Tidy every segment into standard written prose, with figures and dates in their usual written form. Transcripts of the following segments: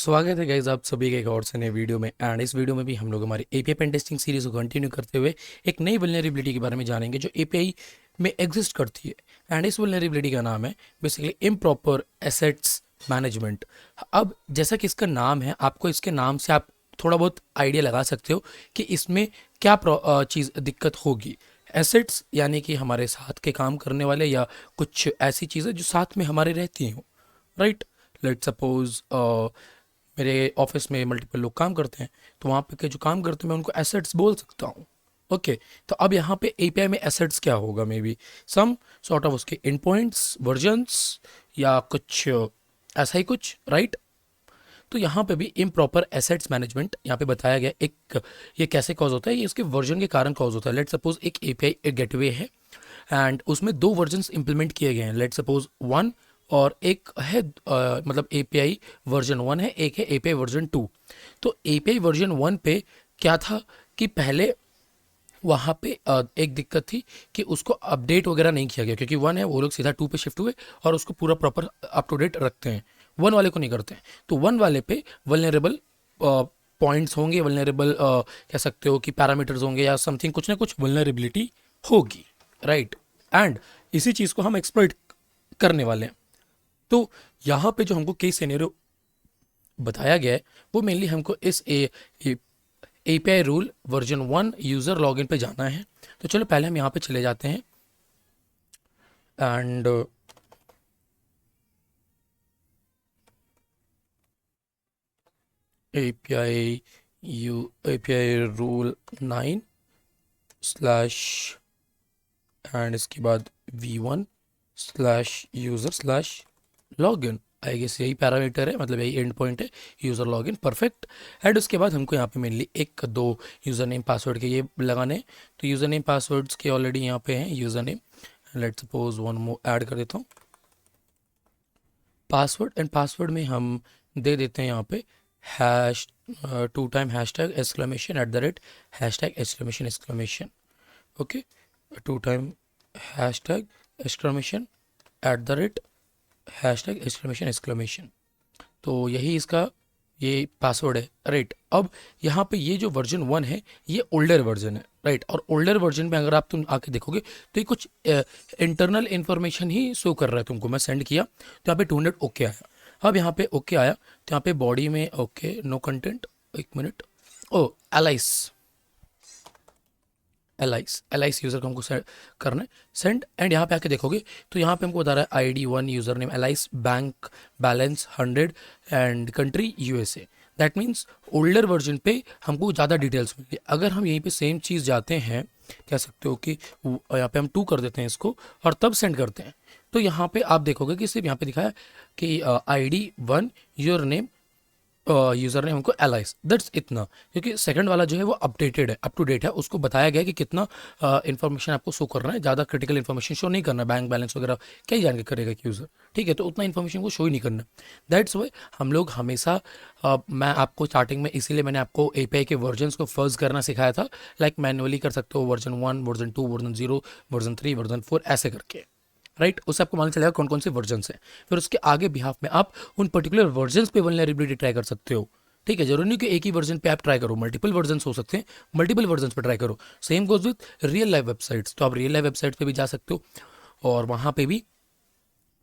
स्वागत है गाइज आप सभी के एक और से नए वीडियो में। एंड इस वीडियो में भी हम लोग हमारी एपीआई पेन टेस्टिंग सीरीज को कंटिन्यू करते हुए एक नई वल्नरेबिलिटी के बारे में जानेंगे जो एपीआई में एग्जिस्ट करती है। एंड इस वल्नरेबिलिटी का नाम है बेसिकली इम्प्रॉपर एसेट्स मैनेजमेंट। अब जैसा कि इसका नाम है, आपको इसके नाम से आप थोड़ा बहुत आइडिया लगा सकते हो कि इसमें क्या चीज़ दिक्कत होगी। एसेट्स यानी कि हमारे साथ के काम करने वाले या कुछ ऐसी चीज़ें जो साथ में हमारे रहती हों, राइट। लेट सपोज मेरे ऑफिस में मल्टीपल लोग काम करते हैं, तो वहाँ पे के जो काम करते हैं मैं उनको एसेट्स बोल सकता हूँ। ओके, तो अब यहाँ पे एपीआई में एसेट्स क्या होगा, maybe some sort of उसके इन पॉइंट्स वर्जन्स या कुछ ऐसा ही कुछ, राइट। तो यहाँ पे भी इम्प्रॉपर एसेट्स मैनेजमेंट यहाँ पे बताया गया। एक ये कैसे कॉज होता है, ये इसके वर्जन के कारण कॉज होता है। लेट सपोज एक एपीआई एक गेटवे है एंड उसमें दो वर्जन्स इंप्लीमेंट किए गए हैं। लेट सपोज वन और एक है मतलब एपीआई वर्जन वन है, एक है एपीआई वर्जन टू। तो एपीआई वर्जन वन पे क्या था कि पहले वहाँ पे एक दिक्कत थी कि उसको अपडेट वगैरह नहीं किया गया, क्योंकि वन है वो लोग सीधा टू पे शिफ्ट हुए और उसको पूरा प्रॉपर अप टू डेट रखते हैं, वन वाले को नहीं करते हैं। तो वन वाले पे वल्नरेबल पॉइंट्स होंगे, वल्नरेबल कह सकते हो कि पैरामीटर्स होंगे या समथिंग, कुछ ना कुछ वल्नरेबिलिटी होगी, राइट। एंड इसी चीज़ को हम एक्सप्लॉइट करने वाले हैं। तो यहाँ पे जो हमको केस सिनेरियो बताया गया है वो मेनली हमको इस API rule version one user login पे जाना है। तो चलो पहले हम यहाँ पे चले जाते हैं and API rule 9 slash and इसके बाद v1 slash user slash login. I guess यही पैरामीटर है, मतलब यही एंड पॉइंट है, यूज़र लॉगिन, परफेक्ट। एंड उसके बाद हमको यहाँ पे मेनली एक दो यूज़र नेम पासवर्ड के ये लगाने हैं। तो यूज़र नेम पासवर्ड्स के ऑलरेडी यहाँ पे हैं user name. Let suppose one more add कर देता हूँ पासवर्ड। एंड पासवर्ड में हम दे देते हैं यहाँ पे hash two time hashtag exclamation at the rate hashtag exclamation exclamation. Okay, two time hashtag exclamation at the rate hashtag exclamation exclamation. तो यही इसका ये पासवर्ड है, राइट। अब यहाँ पे ये जो वर्जन वन है ये ओल्डर वर्जन है, राइट। और ओल्डर वर्जन में अगर आप तुम आके देखोगे तो ये कुछ इंटरनल इन्फॉर्मेशन ही शो कर रहा है तुमको। मैं सेंड किया तो यहाँ पे 200 ओके आया। अब यहाँ पे ओके आया तो यहाँ पे बॉडी में ओके नो कंटेंट, एक मिनट, ओ एलाइस एलाइस यूज़र को हमको करना है सेंड। एंड यहाँ पे आके देखोगे तो यहाँ पे हमको बता रहा है ID 1 user name alias, bank balance 100 and country USA। That means older version पे हमको ज़्यादा डिटेल्स मिली। अगर हम यहीं पे सेम चीज़ जाते हैं, कह सकते हो कि यहाँ पे हम 2 कर देते हैं इसको और तब सेंड करते हैं, तो यहाँ पे आप देखोगे कि सिर्फ यहाँ पे दिखा है कि ID 1 यूज़र नेम यूज़र ने हमको एलाइस, दैट्स इतना। क्योंकि सेकंड वाला जो है वो अपडेटेड है, अप टू डेट है, उसको बताया गया कि कितना इन्फॉर्मेशन आपको शो करना है, ज़्यादा क्रिटिकल इन्फॉर्मेशन शो नहीं करना, बैंक बैलेंस वगैरह क्या ही जान के करेगा कि यूज़र, ठीक है। तो उतना इन्फॉर्मेशन को शो ही नहीं करना। दैट्स वाई हम लोग हमेशा मैं आपको स्टार्टिंग में इसीलिए मैंने आपको एपीआई के वर्जन्स को फर्ज करना सिखाया था। लाइक मैनुअली कर सकते हो version one, version two, version zero, version three, version four, ऐसे करके, राइट। उससे आपको मालूम चलेगा कौन कौन से वर्जन हैं। फिर उसके आगे बिहाफ में आप उन पर्टिकुलर वर्जन पे वल्नरेबिलिटी ट्राई कर सकते हो, ठीक है। जरूरी नहीं कि एक ही वर्जन पे आप ट्राई करो, मल्टीपल वर्जन हो सकते हैं, मल्टीपल वर्जन पे ट्राई करो। Same goes with real live websites, तो आप रियल लाइव वेबसाइट पे भी जा सकते हो और वहाँ पे भी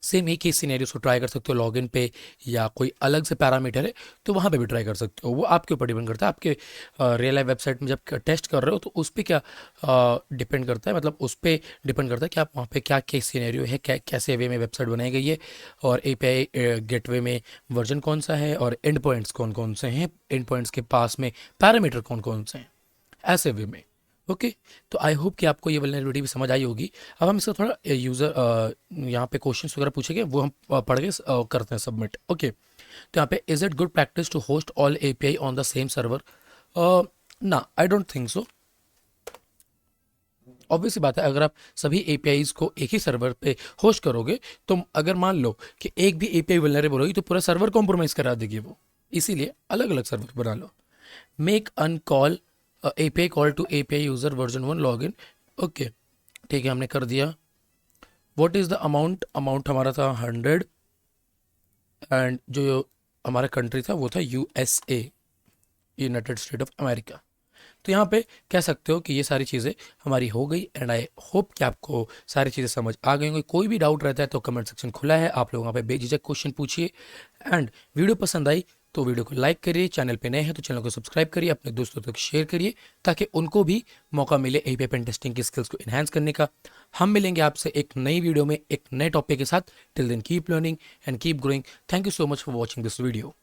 सेम एक ही सिनेरियोस को ट्राई कर सकते हो लॉगिन पे, या कोई अलग से पैरामीटर है तो वहाँ पे भी ट्राई कर सकते हो। वो आपके ऊपर डिपेंड करता है, आपके रियल लाइफ वेबसाइट में जब टेस्ट कर रहे हो तो उस पर क्या डिपेंड करता है, मतलब उस पर डिपेंड करता है कि आप वहाँ पे क्या केस सिनेरियो है, कैसे वे में वेबसाइट बनाई गई है, और एपीआई गेटवे में वर्जन कौन सा है, और एंड पॉइंट्स कौन कौन से हैं, एंड पॉइंट्स के पास में पैरामीटर कौन कौन से हैं, ऐसे वे में। ओके, तो आई होप कि आपको ये वल्नरेबिलिटी भी समझ आई होगी। अब हम इसका थोड़ा यूज़र यहाँ पे क्वेश्चंस वगैरह पूछेंगे, वो हम पढ़ के करते हैं सबमिट। ओके, तो यहाँ पे is it good practice to host all API on the same server? ना, I don't think so. Obvious सी बात है, अगर आप सभी एपीआईज को एक ही सर्वर पे होस्ट करोगे तो अगर मान लो कि एक भी एपीआई वल्नरेबल होगी तो पूरा सर्वर कॉम्प्रोमाइज़ करा देगी वो, इसीलिए अलग अलग सर्वर बना लो। Make an call API call to API user version one login. Okay, ठीक है, हमने कर दिया। What is the amount? Amount हमारा था 100 एंड जो हमारा कंट्री था वो था USA, United state of America. तो यहाँ पे कह सकते हो कि ये सारी चीज़ें हमारी हो गई एंड आई होप कि आपको सारी चीज़ें समझ आ गई होंगी। कोई भी डाउट रहता है तो कमेंट सेक्शन खुला है, आप लोग वहाँ पे बेझिझक क्वेश्चन पूछिए। एंड वीडियो पसंद आई तो वीडियो को लाइक करिए, चैनल पे नए हैं तो चैनल को सब्सक्राइब करिए, अपने दोस्तों तक शेयर करिए ताकि उनको भी मौका मिले एपीआई पेन टेस्टिंग की स्किल्स को इन्हांस करने का। हम मिलेंगे आपसे एक नई वीडियो में एक नए टॉपिक के साथ। Till then keep learning and keep growing. Thank you so much for watching this video.